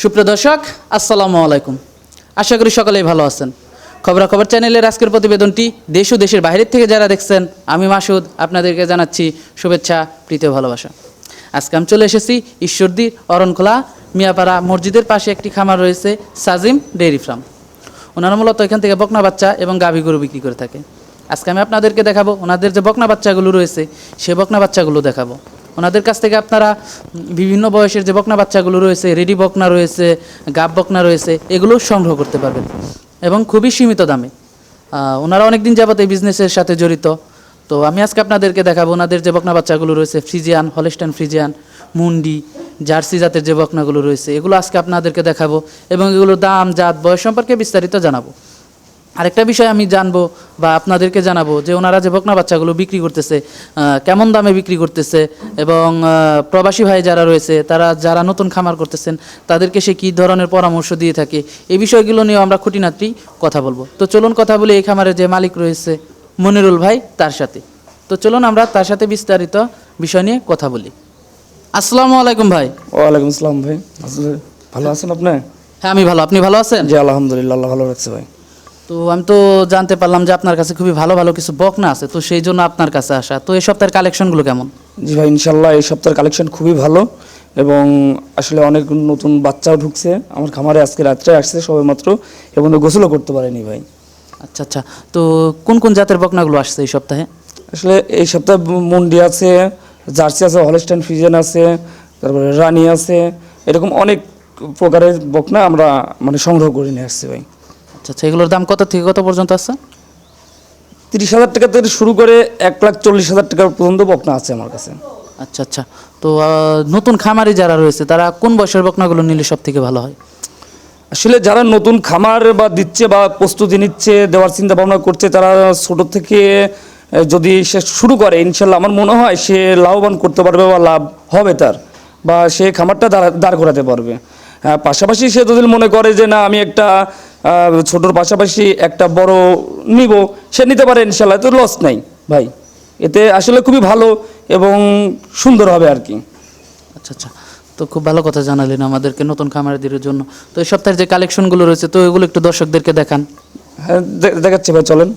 সুপ্রিয় দর্শক, আসসালামু আলাইকুম। আশা করি সকলেই ভালো আছেন। খবরাখবর চ্যানেলের আজকের প্রতিবেদনটি দেশ ও দেশের বাইরের থেকে যারা দেখছেন, আমি মাসুদ আপনাদেরকে জানাচ্ছি শুভেচ্ছা, প্রীতি ও ভালোবাসা। আজকে আমি চলে এসেছি ঈশ্বরদীর অরণখোলা মিয়াপাড়া মসজিদের পাশে একটি খামার রয়েছে, সাজিম ডেইরি ফার্ম। ওনারা মূলত এখান থেকে বকনা বাচ্চা এবং গাভী গরু বিক্রি করে থাকে। আজকে আমি আপনাদেরকে দেখাবো ওনাদের যে বকনা বাচ্চাগুলো রয়েছে, সে বকনা বাচ্চাগুলো দেখাবো। ওনাদের কাছ থেকে আপনারা বিভিন্ন বয়সের যে বকনা বাচ্চাগুলো রয়েছে, রেডি বকনা রয়েছে, গাব বকনা রয়েছে, এগুলো সংগ্রহ করতে পারবেন এবং খুবই সীমিত দামে। ওনারা অনেক দিন যাবত এই বিজনেসের সাথে জড়িত। তো আমি আজকে আপনাদেরকে দেখাবো ওনাদের যে বকনা বাচ্চাগুলো রয়েছে, ফ্রিজিয়ান, হলস্টাইন ফ্রিজিয়ান, মুন্ডি, জার্সি জাতের যে বকনাগুলো রয়েছে, এগুলো আজকে আপনাদেরকে দেখাবো এবং এগুলোর দাম, জাত, বয়স সম্পর্কে বিস্তারিত জানাবো। আরেকটা বিষয় আমি জানবো বা আপনাদেরকে জানাবো যে ওনারা যে বকনা বাচ্চাগুলো বিক্রি করতেছে, কেমন দামে বিক্রি করতেছে এবং প্রবাসী ভাই যারা রয়েছে, তারা যারা নতুন খামার করতেছেন, তাদেরকে সে কী ধরনের পরামর্শ দিয়ে থাকে, এই বিষয়গুলো নিয়েও আমরা খুঁটিনাটি কথা বলবো। তো চলুন কথা বলি এই খামারের যে মালিক রয়েছে মনিরুল ভাই, তার সাথে। তো চলুন আমরা তার সাথে বিস্তারিত বিষয় নিয়ে কথা বলি। আসসালামু আলাইকুম ভাই। ওয়ালাইকুম আসসালাম ভাই। আসলে ভালো আছেন আপনি? হ্যাঁ, আমি ভালো। আপনি ভালো আছেন? জি আলহামদুলিল্লাহ, আল্লাহ ভালো রাখছে ভাই। তো আমি তো জানতে পারলাম যে আপনার কাছে খুবই ভালো ভালো কিছু বকনা আছে, তো সেই জন্য আপনার কাছে আসা। তো এই সপ্তাহের কালেকশনগুলো কেমন? জি ভাই, ইনশাল্লাহ এই সপ্তাহের কালেকশন খুবই ভালো এবং আসলে অনেক নতুন বাচ্চাও ঢুকছে আমার খামারে। আজকে রাত্রে আসছে সবে মাত্র এবং গোসলও করতে পারেনি ভাই। আচ্ছা আচ্ছা, তো কোন কোন জাতের বকনাগুলো আসছে এই সপ্তাহে? আসলে এই সপ্তাহে মুন্ডি আছে, জার্সি আছে, হলস্টাইন ফ্রিজিয়ান আছে, তারপরে রানি আছে, এরকম অনেক প্রকারের বকনা আমরা মানে সংগ্রহ করে নিয়ে আসছি ভাই। আচ্ছা আচ্ছা, এগুলোর দাম কত থেকে কত পর্যন্ত আছে? 30,000 টাকা থেকে শুরু করে 1,40,000 টাকা পর্যন্ত বকনা আছে আমার কাছে। আচ্ছা আচ্ছা, তো নতুন খামারি যারা রয়েছে তারা কোন বয়সের বকনাগুলো নিলে সব থেকে ভালো হয়? আসলে যারা নতুন খামার বা দিচ্ছে বা প্রস্তুতি নিচ্ছে, দেওয়ার চিন্তা ভাবনা করছে, তারা ছোট থেকে যদি সে শুরু করে, ইনশাল্লাহ আমার মনে হয় সে লাভবান করতে পারবে বা লাভ হবে তার, বা সে খামারটা দাঁড় করাতে পারবে। হ্যাঁ, পাশাপাশি সে যদি মনে করে যে না আমি একটা ছোটোর পাশাপাশি একটা বড় নিব, সে নিতে পারে, ইনশাল্লাহ তো লস নাই ভাই। এতে আসলে খুবই ভালো এবং সুন্দর হবে আর কি। আচ্ছা আচ্ছা, তো খুব ভালো কথা জানালেন আমাদেরকে নতুন খামারিদের জন্য। তো এই সপ্তাহের যে কালেকশনগুলো রয়েছে, তো এগুলো একটু দর্শকদেরকে দেখান। হ্যাঁ দেখাচ্ছি ভাই, চলেন।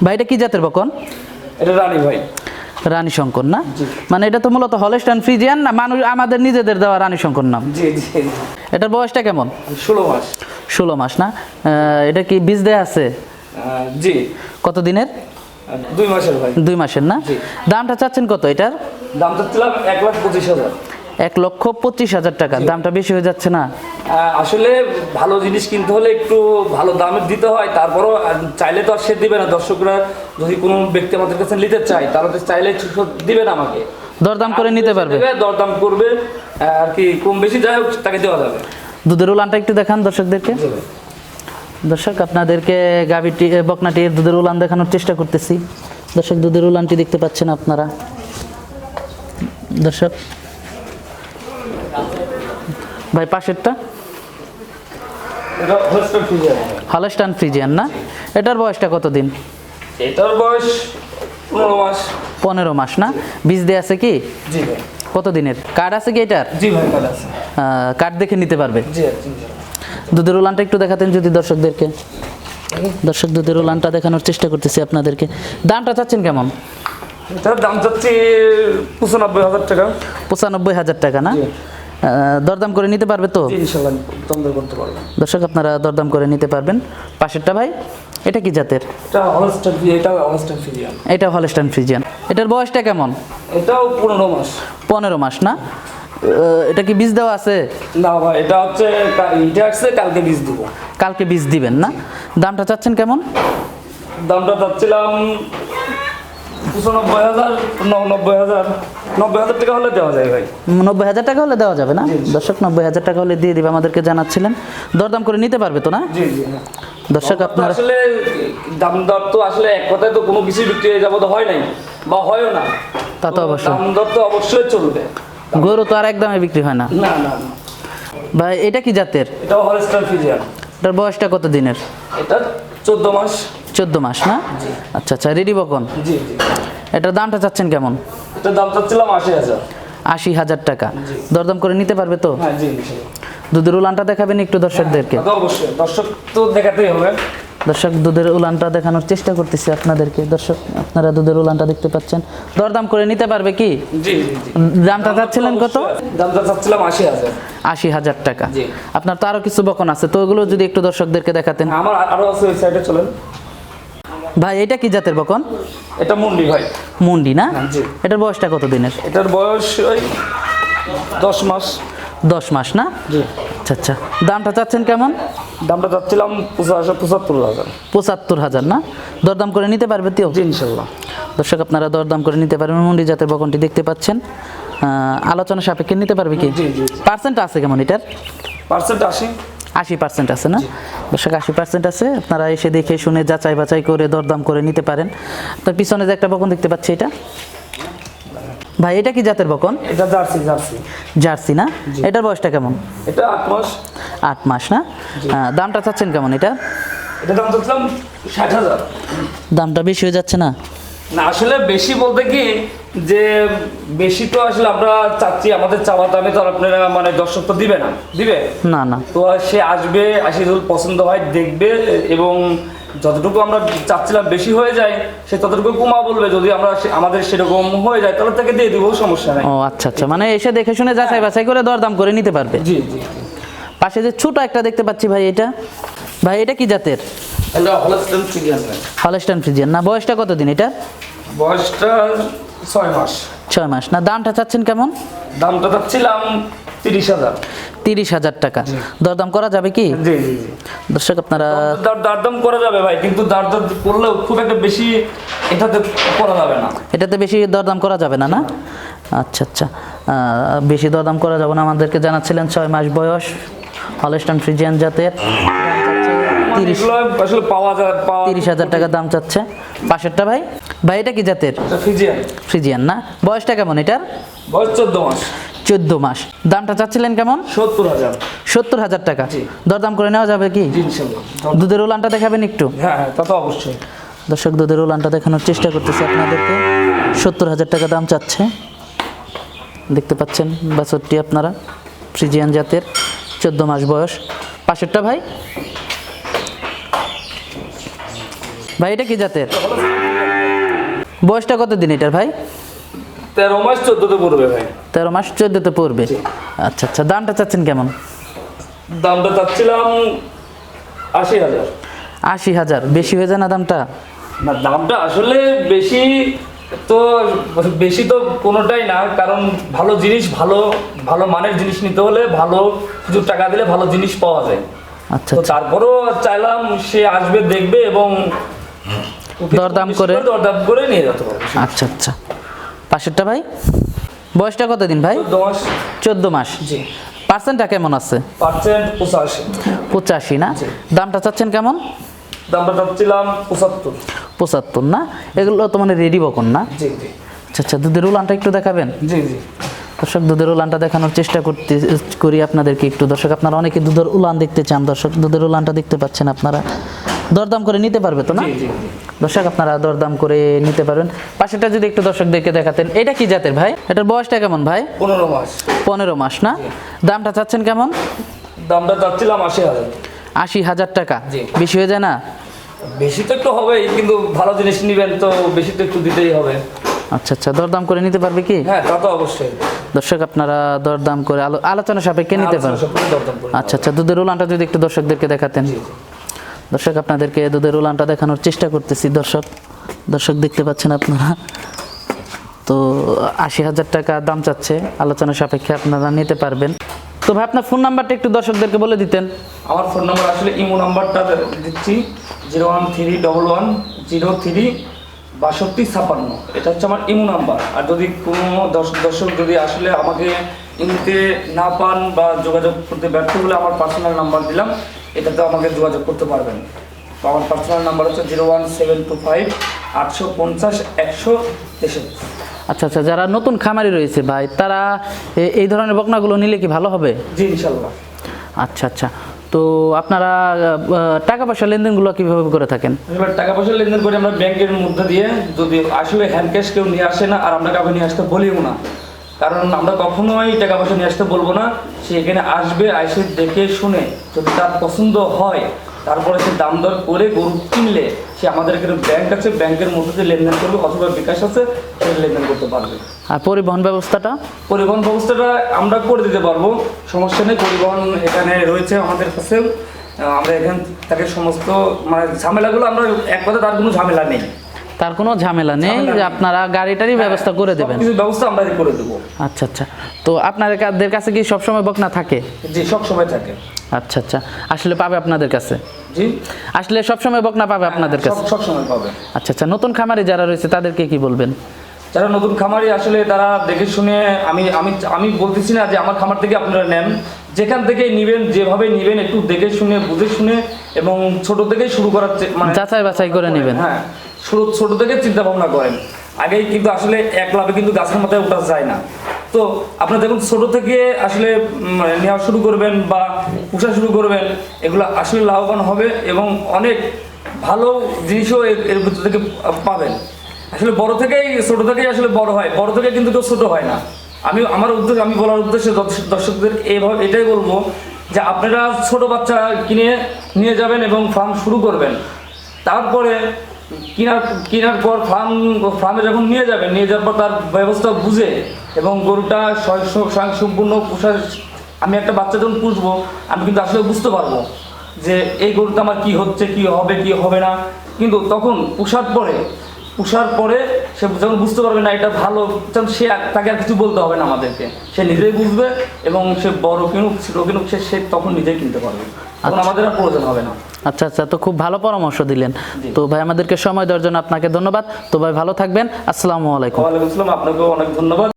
ভাই, এটা কি জাতের বকন? এটা রানী ভাই। রানী শঙ্কর না? মানে এটা তো মূলত হলস্টাইন ফ্রিজিয়ান না, মানুষ আমাদের নিজেদের দেওয়া রানী শঙ্কর নাম। জি জি। এটার বয়সটা কেমন? 16 মাস। 16 মাস না? এটা কি বীজ দেয়া আছে? জি। কত দিনের? 2 মাসের ভাই। 2 মাসের না? দামটা চাচ্ছেন কত এটার? দাম চাচ্ছিলাম 1,25,000। 1,25,000 টাকা। দামটা বেশি হয়ে যাচ্ছে না? আসলে ভালো জিনিস কিনতে হলে একটু ভালো দামে দিতে হয়, তারপরও চাইলে তো আর সে দিবে না। দর্শকরা যদি কোনো ব্যক্তি আমাদের কাছে নিতে চায়, তাহলে তো চাইলে দিবে না আমাকে, দরদাম করে নিতে পারবে, দরদাম করবে আর কি, কম বেশি যাই হোক তাকে দেওয়া যাবে। দুধের উলানটা একটু দেখান দর্শকদেরকে। দর্শক, আপনাদেরকে গাভীটি বকনাটির দুধের উলান দেখানোর চেষ্টা করতেছি। দর্শক, দুধের উলানটি দেখতে পাচ্ছেন আপনারা। দর্শক ভাই, পাশেরটা হলস্টাইন ফ্রিজিয়ান না? এটার বয়সটা কত দিন? এটার বয়স 15 মাস। 15 মাস না? বীজ দেয়া আছে কি? জি ভাই। কত দিনের কার্ড আছে কি এটার? জি ভাই, কার্ড আছে। কার্ড দেখে নিতে পারবে। জি জি। দুধের উলানটা একটু দেখাতেন যদি দর্শকদেরকে। দর্শক, দুধের উলানটা দেখানোর চেষ্টা করতেছি আপনাদেরকে। দামটা চাচ্ছেন কেমন? এটার দাম চাচ্ছি 95,000 টাকা। 95,000 টাকা না? দরদাম করে নিতে পারবে তো? ইনশাআল্লাহ দরদাম করতে পারবেন। দর্শক, আপনারা দরদাম করে নিতে পারবেন। পাশেরটা ভাই, এটা কি জাতের? এটা হলস্টাইন ফ্রিজিয়ান। এটা হলস্টাইন ফ্রিজিয়ান। এটার বয়সটা কেমন? এটাও 15 মাস। 15 মাস না? এটা কি বীজ দেওয়া আছে? না ভাই, এটা হচ্ছে এটা আসছে, কালকে বীজ দিব। কালকে বীজ দিবেন না? দামটা চাচ্ছেন কেমন? দামটা চাচ্ছিলাম 95,000, 90,000 টাকা হলে দেওয়া যায় ভাই। 90,000 টাকা হলে দেওয়া যাবে না? দর্শক, 90,000 টাকা হলে দিয়ে দিবে, আমাদেরকে জানাচ্ছিলেন। দরদাম করে নিতে পারবে তো না? জি জি। দর্শক, আপনারা আসলে দাম দর তো আসলে এক কথায় তো কোনো কিছু বিক্রি হয়ে যাবো তো হয় নাই বা হয়ও না। তা তো অবশ্যই, দাম দর তো অবশ্যই চলবে। গরু তো আর একদমই বিক্রি হয় না। না না না। ভাই, এটা কি জাতের? এটাও হলস্টাইন ফ্রিজিয়ান। এটার বয়সটা কত দিনের? এটা 14 মাস। 14 মাস না? আচ্ছা আচ্ছা, রেডি বকন। জি জি। এটার দামটা চাচ্ছেন কেমন? এটার দাম চাচ্ছিলাম 80,000। 80,000 টাকা। দরদাম করে নিতে পারবে তো? হ্যাঁ জি ইনশাআল্লাহ। দুধের উলানটা দেখাবেন একটু দর্শকদেরকে। তো অবশ্যই দর্শক তো দেখাতেই হবে। দর্শক দুধের উলানটা দেখানোর চেষ্টা করতেছি আপনাদেরকে। দর্শক আপনারা দুধের উলানটা দেখতে পাচ্ছেন, দরদাম করে নিতে পারবে কি? জি জি জি। দামটা চাচ্ছিলেন কত? দামটা চাচ্ছিলাম 80,000। 80,000 টাকা। জি। আপনার তো আরো কিছু বকন আছে, তো ওগুলো যদি একটু দর্শকদেরকে দেখাতেন। আমার আরো আছে, ওই সাইডে চলেন। ভাই এটা কি জাতের বকন? এটা মুন্ডি ভাই। মুন্ডি না? জি। এটার বয়সটা কত দিনের? এটার বয়স ওই 10 মাস। 10 মাস না? জি। আচ্ছা আচ্ছা, দামটা চাচ্ছেন কেমন? দামটা চাচ্ছিলাম 75,000। 75,000 না? দরদাম করে নিতে পারবে তো? জি ইনশাল্লাহ। দর্শক আপনারা দরদাম করে নিতে পারবেন। মুন্ডি জাতের বকনটি দেখতে পাচ্ছেন, আলোচনা সাপেক্ষে নিতে পারবে কি? জি জি। পার্সেন্ট আছে কেমন এটার? পার্সেন্ট 80। 80% আছে না? দর্শক 80% আছে, আপনারা এসে দেখে শুনে যাচাই বাছাই করে দরদাম করে নিতে পারেন। আপনার পিছনে যে একটা বকন দেখতে পাচ্ছি, এটা ভাই এটা কি জাতের বকন? এটা জার্সি জার্সি। জার্সি না? এটার বয়সটা কেমন? এটা 8 মাস। 8 মাস না? দামটা চাচ্ছেন কেমন এটা? এটা দাম চাচ্ছিলাম 60,000। দামটা বেশি হয়ে যাচ্ছে না? না আসলে বেশি বলতে কি, যে বেশি তো আসলে আমরা চাচ্ছি, আমাদের চাওয়া দামে তো আর আপনারা মানে দর্শক তো দিবে না, দিবে না না। তো সে আসবে, আসে যদি পছন্দ হয় দেখবে, এবং যতটুকু আমরা চাচ্ছিলাম বেশি হয়ে যায় সে ততটুকু কমা বলবে। যদি আমরা আমাদের সেরকম হয়ে যায় তাহলে তাকে দিয়ে দিব, সমস্যা নাই। ও আচ্ছা আচ্ছা, মানে এসে দেখে শুনে যাচাই বাছাই করে দরদাম করে নিতে পারবে। জি জি। পাশে যে ছোট একটা দেখতে পাচ্ছি ভাই, এটা ভাই এটা কি জাতের? এটা হলস্টেইন ফ্রিজিয়ান। হলস্টাইন ফ্রিজিয়ান না? বয়সটা কত দিন এটা? বয়সটা 6 মাস। 6 মাস না? দামটা চাচ্ছেন কেমন? দামটা চাচ্ছিলাম 30,000। 30,000 টাকা। দরদাম করা যাবে কি? জি জি জি। দর্শক আপনারা দারদাম করা যাবে ভাই, কিন্তু দারদাম করলেও খুব একটা বেশি এটাতে করা যাবে না। এটাতে বেশি দরদাম করা যাবে না? না আচ্ছা আচ্ছা, বেশি দরদাম করা যাবে না। আমাদেরকে জানাচ্ছিলেন 6 মাস বয়স, হলস্টাইন ফ্রিজিয়ান জাতের। এগুলো আসলে পাওয়া যায়, 30,000 টাকা দাম চাচ্ছে। পাশেরটা ভাই, ভাই এটা কি জাতের? ফ্রিজিয়ান। ফ্রিজিয়ান না? বয়সটা কেমন এটার? বয়স 14 মাস। 14 মাস। দামটা চাচ্ছিলেন কেমন? 70,000। 70,000 টাকা। জি। দরদাম করে নেওয়া যাবে কি? জি ইনশাআল্লাহ। দুধের উলানটা দেখাবেন একটু। হ্যাঁ হ্যাঁ, তা তো অবশ্যই। দর্শক দুধের উলানটা দেখানোর চেষ্টা করতেছি আপনাদেরকে। 70,000 টাকা দাম চাচ্ছে। দেখতে পাচ্ছেন বাছরটি আপনারা, ফ্রিজিয়ান জাতের, 14 মাস বয়স। পাশেরটা ভাই, ভাই এটা কি জাতের? বয়সটা কত দিন এটার ভাই? 13 মাস 14তে পড়বে ভাই। 13 মাস 14তে পড়বে। আচ্ছা আচ্ছা, দামটা চাচ্ছেন কেমন? দামটা চাচ্ছিলাম 80,000। 80,000 বেশি হয়ে যায় না দামটা? না দামটা আসলে বেশি তো, বেশি তো কোনোটাই না, কারণ ভালো জিনিস, ভালো ভালো মানের জিনিস নিতে হলে ভালো কিছু টাকা দিলে ভালো জিনিস পাওয়া যায়। আচ্ছা তো আচ্ছা, তারপরেও চাইলাম সে আসবে, দেখবে এবং দরদাম করে নিয়ে যেতে পারবে। আচ্ছা আচ্ছা। পাশেরটা ভাই, বয়সটা কত দিন ভাই? 14 মাস। 14 মাস। জি। পার্সেন্টটা কেমন আছে? পার্সেন্ট 85। 85 না? জি। দামটা চাচ্ছেন কেমন? দামটা চাচ্ছিলাম 75। 75 না? এগুলো তো মানে রেডি বকন না? জি জি আচ্ছা আচ্ছা, দুধের উলানটা একটু দেখাবেন? জি জি। দর্শক দুধের উলানটা দেখানোর চেষ্টা করি আপনাদেরকে একটু। দর্শক আপনারা অনেকে দুধের উলান দেখতে চান। দর্শক দুধের উলানটা দেখতে পাচ্ছেন আপনারা, দরদাম করে নিতে পারবে তো না? জি জি জি। দর্শক আপনারা দরদাম করে নিতে পারবেন। পাশেরটা যদি একটু দর্শকদেরকে দেখাতেন, এটা কি জাতের ভাই? এটার বয়সটা কেমন ভাই? 15 মাস। 15 মাস না? দামটা চাচ্ছেন কেমন? দামটা চাচ্ছিলাম 80,000। 80,000 টাকা। জি। বেশি হয়ে যায় না? বেশি তো একটু হবেই, কিন্তু ভালো জিনিস নিবেন তো বেশি তো একটু দিতেই হবে। আচ্ছা আচ্ছা, দরদাম করে নিতে পারবে কি? হ্যাঁ তা তো অবশ্যই। দর্শক আপনারা দরদাম করে আলোচনা সাপেক্ষে নিতে পারবেন। দরদাম করে। আচ্ছা আচ্ছা, দুধের উলানটা যদি একটু দর্শকদেরকে দেখাতেন। দর্শক আপনাদেরকে দুধের উলানটা দেখানোর চেষ্টা করতেছি। দর্শক দেখতে পাচ্ছেন আপনারা, তো 80,000 টাকা দাম চাচ্ছে, আলোচনা সাপেক্ষে আপনারা নিতে পারবেন। তো ভাই আপনার ফোন নাম্বারটা একটু দর্শকদেরকে বলে দিতেন। আমার ফোন নাম্বার আসলে ইমো নাম্বারটা দিচ্ছি 01311036256। এটা হচ্ছে আমার ইমো নাম্বার। আর যদি কোনো দর্শক যদি আসলে আমাকে ইমোতে না পান বা যোগাযোগ করতে ব্যর্থ হলে আমার পার্সোনাল নাম্বার দিলাম, এটাতে আমাকে যোগাযোগ করতে পারবেন। তো আমার পার্সোনাল নাম্বার হচ্ছে 01725 850 163। আচ্ছা আচ্ছা, যারা নতুন খামারি রয়েছে ভাই, তারা এই ধরনের বকনাগুলো নিলে কি ভালো হবে? জি ইনশাল্লাহ। আচ্ছা আচ্ছা, তো আপনারা টাকা পয়সা লেনদেনগুলো কীভাবে করে থাকেন? এবার টাকা পয়সা লেনদেন করে আমরা ব্যাংকের মধ্যে দিয়ে, যদি আসলে হ্যান্ড ক্যাশ কেউ নিয়ে আসে না আর আমরা কাউকে নিয়ে আসতে বলিও না, কারণ আমরা কখনোই টাকা পয়সা নিয়ে আসতে বলবো না। সে এখানে আসবে, এসে দেখে শুনে যদি তার পছন্দ হয় তারপরে সে দাম দর করে গরু কিনলে সে আমাদের এখানে ব্যাংক আছে, ব্যাংকের মধ্যে দিয়ে লেনদেন করবে, অথবা বিকাশ আছে, সে লেনদেন করতে পারবে। আর পরিবহন ব্যবস্থাটা? পরিবহন ব্যবস্থাটা আমরা করে দিতে পারবো, সমস্যা নেই। পরিবহন এখানে রয়েছে আমাদের কাছে। আমরা এখান থেকে সমস্ত মানে ঝামেলাগুলো আমরা এক কথা, তার কোনো ঝামেলা নেই। তার কোনো ঝামেলা নেই, যে আপনারা গাড়িটারই ব্যবস্থা করে দেবেন? কিছু ব্যবস্থা আমরা করে দেবো। আচ্ছা আচ্ছা। তো আপনাদের কাছে কি সবসময় বকনা থাকে? জি, সব সময় থাকে। আচ্ছা আচ্ছা। আসলে পাবে আপনাদের কাছে? জি, আসলে সবসময় বকনা পাবে আপনাদের কাছে? সব সময় পাবে। আচ্ছা আচ্ছা। নতুন খামারি যারা রয়েছে তাদেরকে কি বলবেন? যারা নতুন খামারি আসলে তারা দেখে শুনে, আমি আমি আমি বলতেছি না যে আমার খামার থেকে আপনারা নেন, যেখান থেকে নেবেন, যেভাবে নেবেন একটু দেখে শুনে বুঝে শুনে এবং ছোট থেকেই শুরু করার মানে যাচাই বাছাই করে নেবেন। হ্যাঁ, ছোট থেকে চিন্তা ভাবনা করেন। আগেই কিন্তু আসলে এক লাভে কিন্তু গাছের মাথায় ওঠা যায় না। তো আপনারা যখন ছোট থেকে আসলে নেওয়া শুরু করবেন বা পোষা শুরু করবেন, এগুলো আসলে লাভবান হবে এবং অনেক ভালো জিনিসও এর ভিতর থেকে পাবেন। আসলে বড় থেকেই, ছোট থেকেই আসলে বড় হয়, বড় থেকে কিন্তু কেউ ছোট হয় না। আমি বলার উদ্দেশ্যে দর্শকদের এটাই বলবো যে আপনারা ছোট বাচ্চা কিনে নিয়ে যাবেন এবং ফার্ম শুরু করবেন। তারপরে কেনার পর ফার্মে যখন নিয়ে যাওয়ার পর তার ব্যবস্থা বুঝে এবং গরুটা স্বয়ংসম্পূর্ণ পোষা, আমি একটা বাচ্চা যখন পুষবো আমি কিন্তু আসলে বুঝতে পারবো যে এই গরুটা আমার কি হচ্ছে, কি হবে, কি হবে না। কিন্তু তখন পোষার পরে সে যখন বুঝতে পারবে না এটা ভালো, তখন তাকে আর কিছু বলতে হবে না আমাদেরকে, সে নিজেই বুঝবে এবং সে বড় কিনুক ছোট কিনুক সে তখন নিজেই কিনতে পারবে, তখন আমাদের আর প্রয়োজন হবে না। আচ্ছা আচ্ছা। তো খুব ভালো পরামর্শ দিলেন। তো ভাই আমাদেরকে সময় দেওয়ার জন্য আপনাকে ধন্যবাদ। তো ভাই ভালো থাকবেন। আসসালামু আলাইকুম। ওয়ালাইকুম আসসালাম, আপনাকেও অনেক ধন্যবাদ।